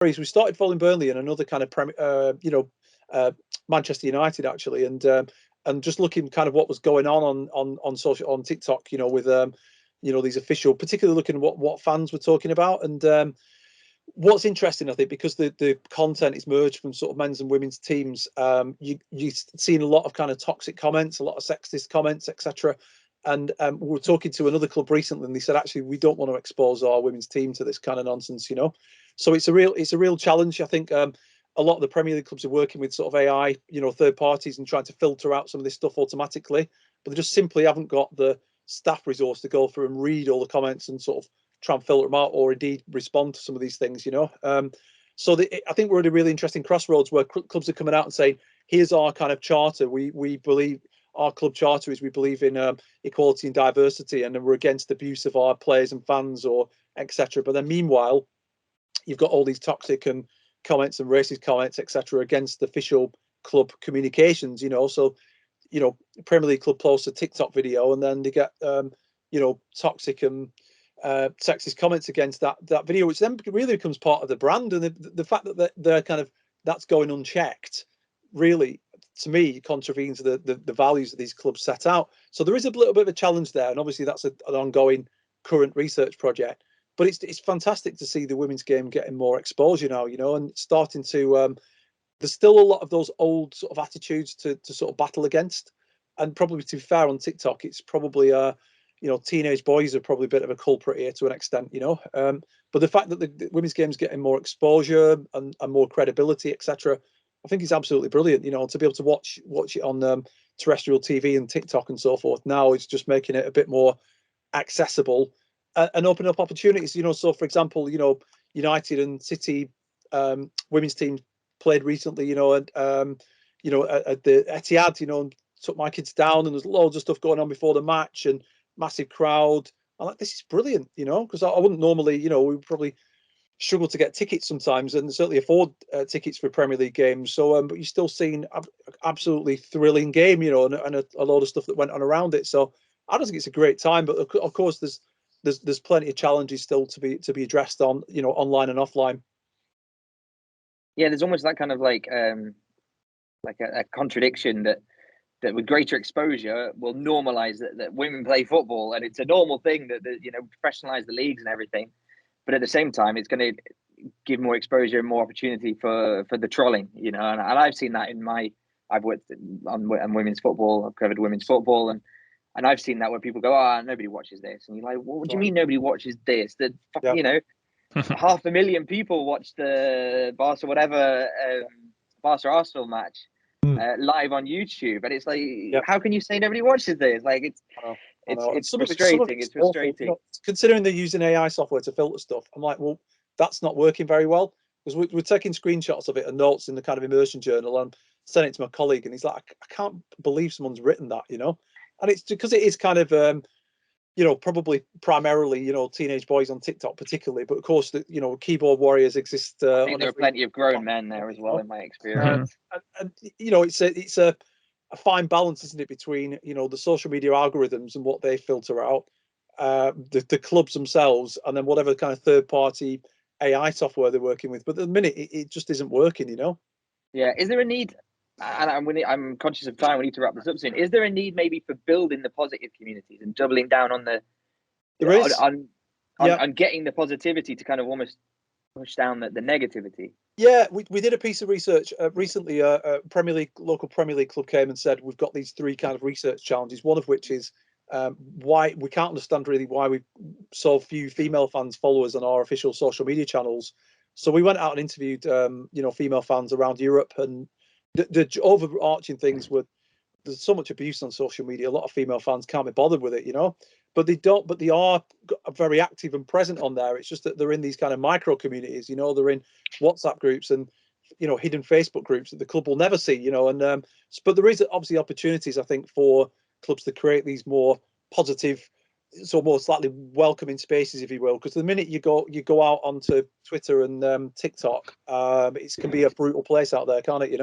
we started following Burnley and another kind of Manchester United actually, and just looking kind of what was going on social on TikTok, with these official, particularly looking at what fans were talking about. And what's interesting, I think, because the content is merged from sort of men's and women's teams, you've seen a lot of kind of toxic comments, a lot of sexist comments, etc. And we were talking to another club recently, and they said, actually, we don't want to expose our women's team to this kind of nonsense, So it's a real challenge. I think a lot of the Premier League clubs are working with sort of AI, third parties, and trying to filter out some of this stuff automatically, but they just simply haven't got the staff resource to go through and read all the comments and sort of try and filter them out, or indeed respond to some of these things, So I think we're at a really interesting crossroads where clubs are coming out and saying, here's our kind of charter. We believe our club charter is we believe in equality and diversity, and then we're against abuse of our players and fans, or etc. But then meanwhile, you've got all these toxic and comments and racist comments, etc., against official club communications. So Premier League club posts a TikTok video, and then they get toxic and sexist comments against that video, which then really becomes part of the brand. And the fact that they're kind of that's going unchecked really, to me, contravenes the values that these clubs set out. So there is a little bit of a challenge there, and obviously that's an ongoing current research project. But it's fantastic to see the women's game getting more exposure now, and starting to. There's still a lot of those old sort of attitudes to sort of battle against, and probably, to be fair, on TikTok, it's probably teenage boys are probably a bit of a culprit here to an extent, but the fact that the women's game is getting more exposure and more credibility, etc., I think is absolutely brilliant. To be able to watch it on terrestrial TV and TikTok and so forth. Now it's just making it a bit more accessible and open up opportunities. So for example, United and City women's team played recently, and at the Etihad, and took my kids down, and there's loads of stuff going on before the match and massive crowd. I'm like, this is brilliant, because I wouldn't normally, we would probably struggle to get tickets sometimes, and certainly afford tickets for Premier League games. So, but you're still seeing absolutely thrilling game, and a load of stuff that went on around it. So I don't think it's a great time, but of course there's plenty of challenges still to be addressed on, online and offline. Yeah, there's almost that kind of like a contradiction that with greater exposure will normalize that women play football, and it's a normal thing that professionalize the leagues and everything. But at the same time, it's going to give more exposure and more opportunity for the trolling, and I've seen that I've worked on women's football, I've covered women's football, and I've seen that where people go, nobody watches this, and you're like, what do you mean nobody watches this? That yeah. 500,000 people watched the Barca Arsenal match live on YouTube, and it's like, how can you say nobody watches this? Like, it's frustrating. It's frustrating. Considering they're using AI software to filter stuff, I'm like, well, that's not working very well, because we're taking screenshots of it and notes in the kind of immersion journal and sending it to my colleague, and he's like, I can't believe someone's written that, and it's because it is kind of probably primarily, teenage boys on TikTok particularly, but of course, keyboard warriors exist. I think there are plenty of grown men there as well, in my experience. And it's a fine balance, isn't it, between the social media algorithms and what they filter out, the clubs themselves, and then whatever kind of third party AI software they're working with. But at the minute, it just isn't working. Yeah. Is there a need? And I'm conscious of time. We need to wrap this up soon. Is there a need maybe for building the positive communities and doubling down on on getting the positivity to kind of almost push down the negativity? Yeah, we did a piece of research recently. A local Premier League club came and said, we've got these 3 kind of research challenges. One of which is why we can't understand really why we so few female fans followers on our official social media channels. So we went out and interviewed female fans around Europe, and the overarching things were, there's so much abuse on social media. A lot of female fans can't be bothered with it, but they are very active and present on there. It's just that they're in these kind of micro communities, they're in WhatsApp groups and hidden Facebook groups that the club will never see, and but there is obviously opportunities, I think, for clubs to create these more positive, so more slightly welcoming spaces, if you will, because the minute you go out onto Twitter and TikTok, it can be a brutal place out there, can't it?